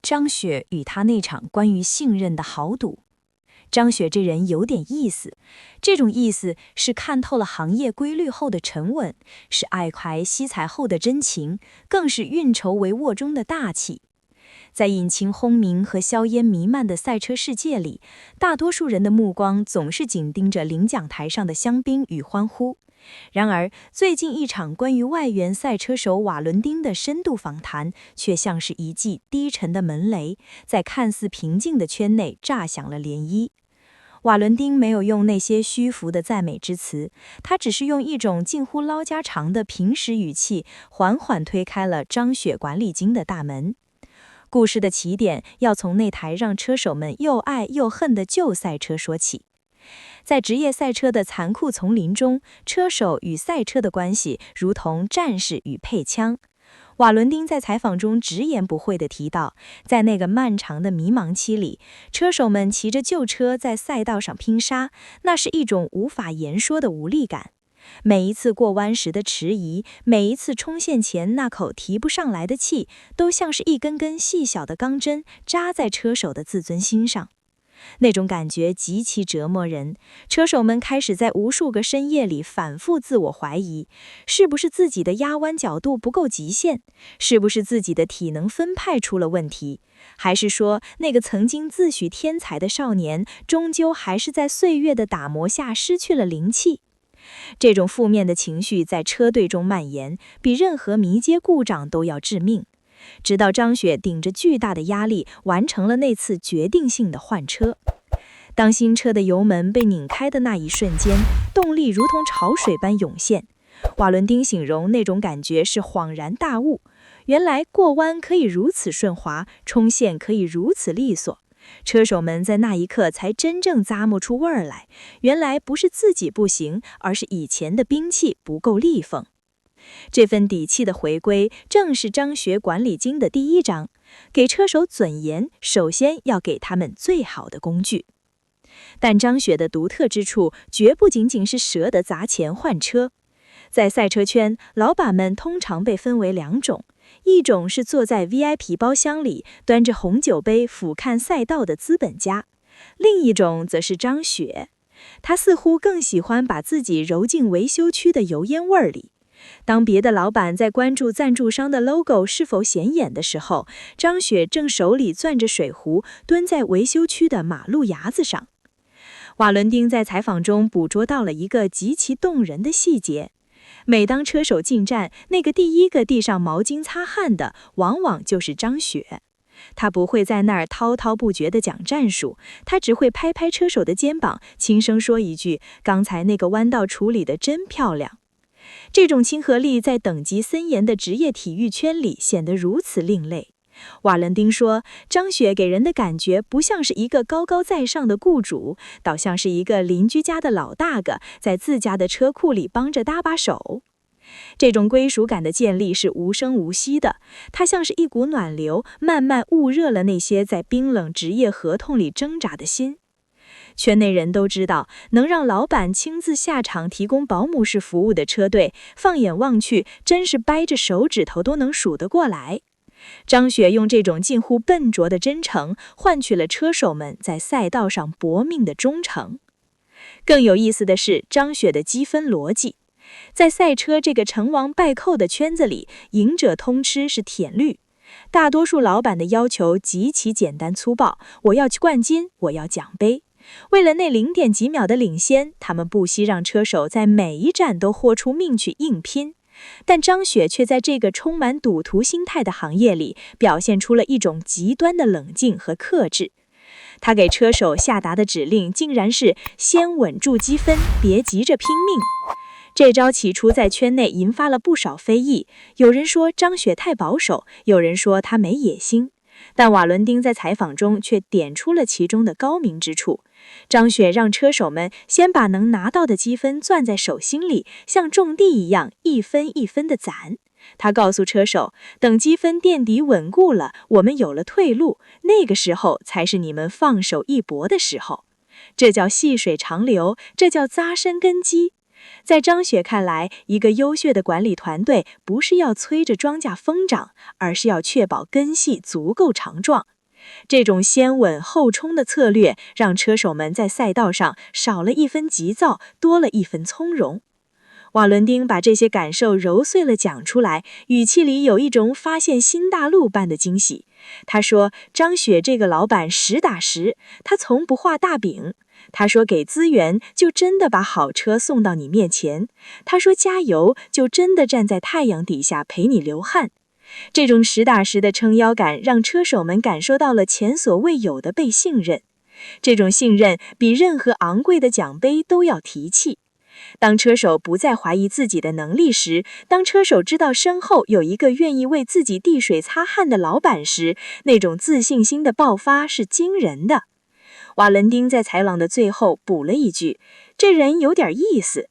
张雪与他那场关于信任的豪赌。张雪这人有点意思，这种意思是看透了行业规律后的沉稳，是爱怀惜才后的真情，更是运筹帷幄中的大气。在引擎轰鸣和硝烟弥漫的赛车世界里，大多数人的目光总是紧盯着领奖台上的香槟与欢呼。然而，最近一场关于外援赛车手瓦伦丁的深度访谈，却像是一记低沉的门雷，在看似平静的圈内炸响了涟漪。瓦伦丁没有用那些虚浮的赞美之词，他只是用一种近乎唠家常的平实语气，缓缓推开了张雪管理经的大门。故事的起点要从那台让车手们又爱又恨的旧赛车说起。在职业赛车的残酷丛林中，车手与赛车的关系如同战士与配枪。瓦伦丁在采访中直言不讳地提到，在那个漫长的迷茫期里，车手们骑着旧车在赛道上拼杀，那是一种无法言说的无力感。每一次过弯时的迟疑，每一次冲线前那口提不上来的气，都像是一根根细小的钢针扎在车手的自尊心上。那种感觉极其折磨人，车手们开始在无数个深夜里反复自我怀疑，是不是自己的压弯角度不够极限？是不是自己的体能分派出了问题？还是说，那个曾经自诩天才的少年，终究还是在岁月的打磨下失去了灵气？这种负面的情绪在车队中蔓延，比任何迷街故障都要致命。直到张雪顶着巨大的压力完成了那次决定性的换车。当新车的油门被拧开的那一瞬间，动力如同潮水般涌现。瓦伦丁形容那种感觉是恍然大悟，原来过弯可以如此顺滑，冲线可以如此利索。车手们在那一刻才真正咂摸出味儿来，原来不是自己不行，而是以前的兵器不够利锋。这份底气的回归，正是张雪管理经的第一章，给车手准言，首先要给他们最好的工具。但张雪的独特之处，绝不仅仅是舍得砸钱换车。在赛车圈，老板们通常被分为两种，一种是坐在 VIP 包厢里，端着红酒杯俯瞰赛道的资本家，另一种则是张雪。他似乎更喜欢把自己揉进维修区的油烟味里。当别的老板在关注赞助商的 logo 是否显眼的时候，张雪正手里攥着水壶，蹲在维修区的马路牙子上。瓦伦丁在采访中捕捉到了一个极其动人的细节，每当车手进站，那个第一个递上毛巾擦汗的，往往就是张雪。他不会在那儿滔滔不绝地讲战术，他只会拍拍车手的肩膀，轻声说一句：“刚才那个弯道处理得真漂亮。”这种亲和力在等级森严的职业体育圈里显得如此另类。瓦伦丁说，张雪给人的感觉不像是一个高高在上的雇主，倒像是一个邻居家的老大哥，在自家的车库里帮着搭把手。这种归属感的建立是无声无息的，它像是一股暖流，慢慢焐热了那些在冰冷职业合同里挣扎的心。圈内人都知道，能让老板亲自下场提供保姆式服务的车队，放眼望去，真是掰着手指头都能数得过来。张雪用这种近乎笨拙的真诚，换取了车手们在赛道上搏命的忠诚。更有意思的是，张雪的积分逻辑。在赛车这个成王败寇的圈子里，赢者通吃是铁律。大多数老板的要求极其简单粗暴，我要去冠军，我要奖杯。为了那0点几秒的领先，他们不惜让车手在每一站都豁出命去硬拼。但张雪却在这个充满赌徒心态的行业里，表现出了一种极端的冷静和克制。他给车手下达的指令竟然是先稳住积分，别急着拼命。这招起初在圈内引发了不少非议，有人说张雪太保守，有人说他没野心。但瓦伦丁在采访中却点出了其中的高明之处。张雪让车手们先把能拿到的积分攥在手心里，像种地一样一分一分地攒。他告诉车手，等积分垫底稳固了，我们有了退路，那个时候才是你们放手一搏的时候。这叫细水长流，这叫扎深根基。在张雪看来，一个优秀的管理团队不是要催着庄稼疯长，而是要确保根系足够强壮。这种先稳后冲的策略，让车手们在赛道上少了一分急躁，多了一分从容。瓦伦丁把这些感受揉碎了讲出来，语气里有一种发现新大陆般的惊喜。他说，张雪这个老板实打实，他从不画大饼。他说给资源，就真的把好车送到你面前。他说加油，就真的站在太阳底下陪你流汗。这种实打实的撑腰感，让车手们感受到了前所未有的被信任。这种信任比任何昂贵的奖杯都要提气。当车手不再怀疑自己的能力时，当车手知道身后有一个愿意为自己递水擦汗的老板时，那种自信心的爆发是惊人的。瓦伦丁在采访的最后补了一句：“这人有点意思。”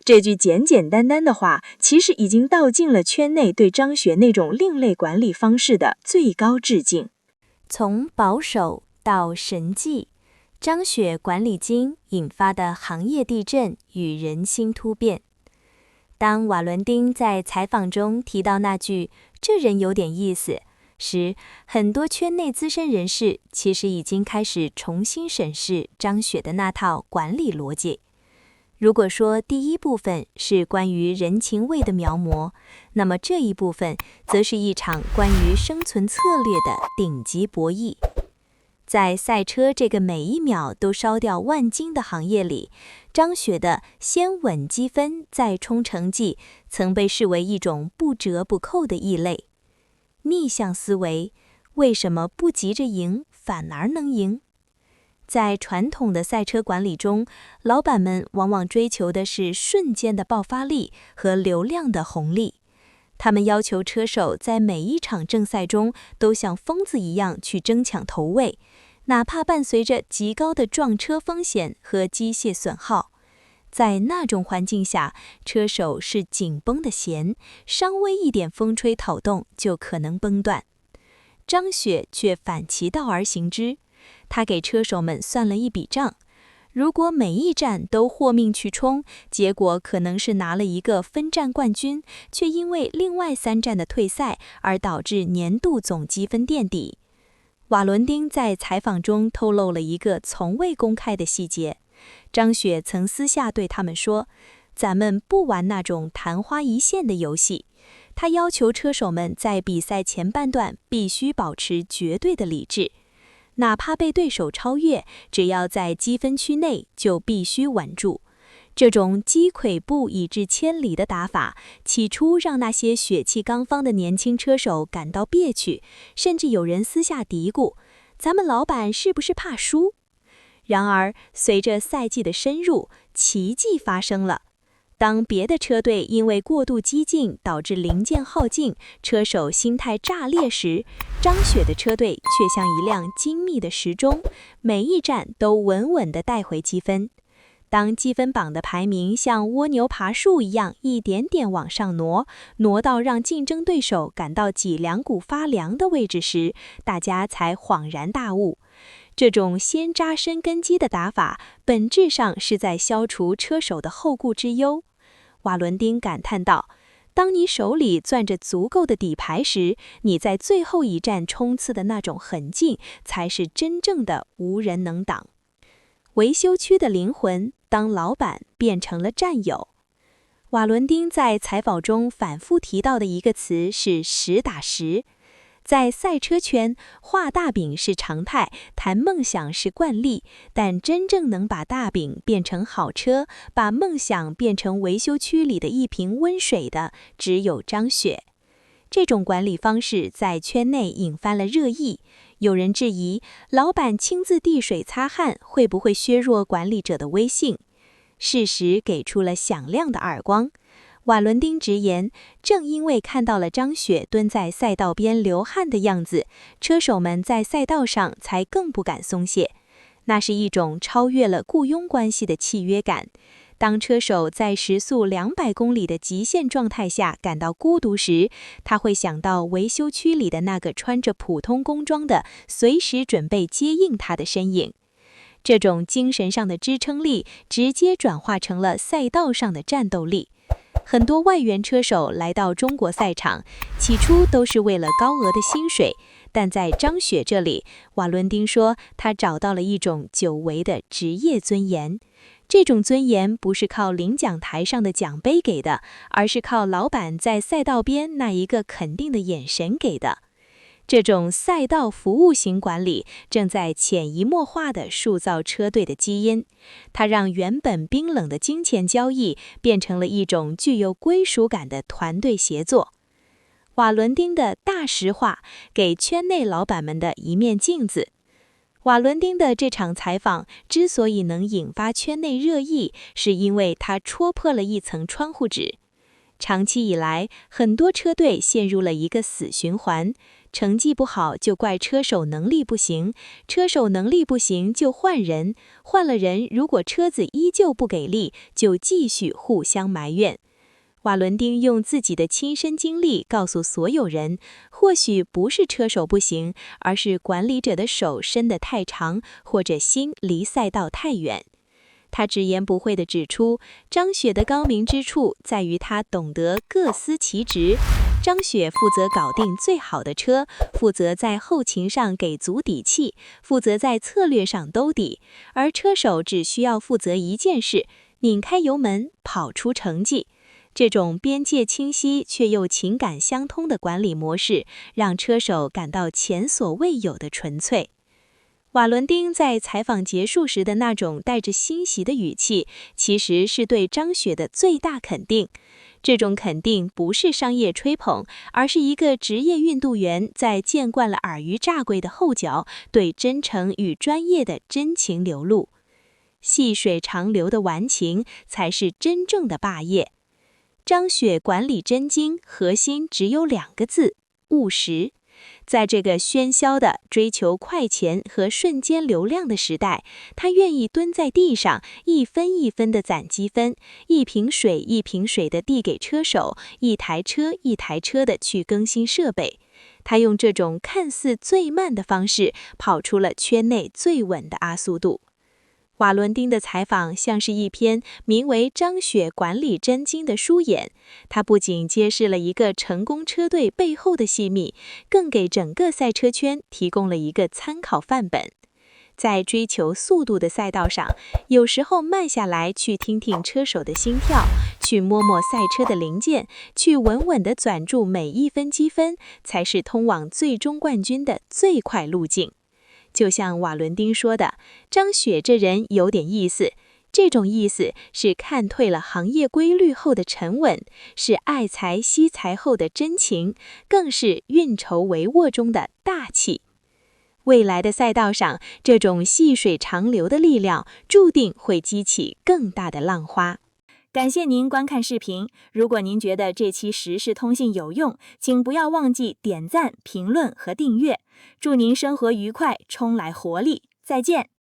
这句简简单单的话，其实已经道尽了圈内对张雪那种另类管理方式的最高致敬。从保守到神迹，张雪管理经引发的行业地震与人心突变。当瓦伦丁在采访中提到那句“这人有点意思”时，很多圈内资深人士其实已经开始重新审视张雪的那套管理逻辑。如果说第一部分是关于人情味的描摹，那么这一部分则是一场关于生存策略的顶级博弈。在赛车这个每一秒都烧掉万金的行业里，张雪的先稳积分再冲成绩曾被视为一种不折不扣的异类。逆向思维，为什么不急着赢反而能赢？在传统的赛车管理中，老板们往往追求的是瞬间的爆发力和流量的红利。他们要求车手在每一场正赛中都像疯子一样去争抢头位，哪怕伴随着极高的撞车风险和机械损耗。在那种环境下，车手是紧绷的弦，稍微一点风吹草动就可能崩断。张雪却反其道而行之，他给车手们算了一笔账，如果每一站都豁命去冲，结果可能是拿了一个分站冠军，却因为另外3站的退赛而导致年度总积分垫底。瓦伦丁在采访中透露了一个从未公开的细节，张雪曾私下对他们说，咱们不玩那种昙花一现的游戏。他要求车手们在比赛前半段必须保持绝对的理智，哪怕被对手超越，只要在积分区内就必须稳住。这种击溃步以至千里的打法，起初让那些血气刚方的年轻车手感到憋屈，甚至有人私下嘀咕，咱们老板是不是怕输？然而，随着赛季的深入，奇迹发生了。当别的车队因为过度激进导致零件耗尽，车手心态炸裂时，张雪的车队却像一辆精密的时钟，每一站都稳稳地带回积分。当积分榜的排名像蜗牛爬树一样一点点往上挪到让竞争对手感到脊梁骨发凉的位置时，大家才恍然大悟。这种先扎深根基的打法，本质上是在消除车手的后顾之忧。瓦伦丁感叹道，当你手里攥着足够的底牌时，你在最后一站冲刺的那种狠劲，才是真正的无人能挡。维修区的灵魂，当老板变成了战友。瓦伦丁在采访中反复提到的一个词是实打实。在赛车圈，画大饼是常态，谈梦想是惯例，但真正能把大饼变成好车，把梦想变成维修区里的一瓶温水的，只有张雪。这种管理方式在圈内引发了热议，有人质疑，老板亲自递水擦汗会不会削弱管理者的威信？事实给出了响亮的耳光。瓦伦丁直言，正因为看到了张雪蹲在赛道边流汗的样子，车手们在赛道上才更不敢松懈。那是一种超越了雇佣关系的契约感。当车手在时速200公里的极限状态下感到孤独时，他会想到维修区里的那个穿着普通工装的、随时准备接应他的身影。这种精神上的支撑力直接转化成了赛道上的战斗力。很多外援车手来到中国赛场，起初都是为了高额的薪水，但在张雪这里，瓦伦丁说他找到了一种久违的职业尊严。这种尊严不是靠领奖台上的奖杯给的，而是靠老板在赛道边那一个肯定的眼神给的。这种赛道服务型管理正在潜移默化地塑造车队的基因，它让原本冰冷的金钱交易变成了一种具有归属感的团队协作。瓦伦丁的大实话给圈内老板们的一面镜子。瓦伦丁的这场采访之所以能引发圈内热议，是因为他戳破了一层窗户纸。长期以来，很多车队陷入了一个死循环，成绩不好就怪车手能力不行，车手能力不行就换人，换了人如果车子依旧不给力，就继续互相埋怨。瓦伦丁用自己的亲身经历告诉所有人，或许不是车手不行，而是管理者的手伸得太长，或者心离赛道太远。他直言不讳地指出，张雪的高明之处在于他懂得各司其职。张雪负责搞定最好的车，负责在后勤上给足底气，负责在策略上兜底，而车手只需要负责一件事：拧开油门，跑出成绩。这种边界清晰却又情感相通的管理模式，让车手感到前所未有的纯粹。瓦伦丁在采访结束时的那种带着欣喜的语气，其实是对张雪的最大肯定。这种肯定不是商业吹捧，而是一个职业运动员在见惯了尔虞诈贵的后脚，对真诚与专业的真情流露。细水长流的顽情，才是真正的霸业。张雪管理真经，核心只有2个字：务实。在这个喧嚣的追求快钱和瞬间流量的时代，他愿意蹲在地上，一分一分地攒积分，一瓶水一瓶水地递给车手，一台车一台车地去更新设备。他用这种看似最慢的方式，跑出了圈内最稳的阿速度。瓦伦丁的采访像是一篇名为《张雪管理真经》的书眼，它不仅揭示了一个成功车队背后的细密，更给整个赛车圈提供了一个参考范本。在追求速度的赛道上，有时候慢下来去听听车手的心跳，去摸摸赛车的零件，去稳稳地攥住每一分积分，才是通往最终冠军的最快路径。就像瓦伦丁说的，张雪这人有点意思，这种意思是看透了行业规律后的沉稳，是爱财惜财后的真情，更是运筹帷幄中的大气。未来的赛道上，这种细水长流的力量注定会激起更大的浪花。感谢您观看视频，如果您觉得这期时事通信有用，请不要忘记点赞、评论和订阅。祝您生活愉快，充来活力，再见。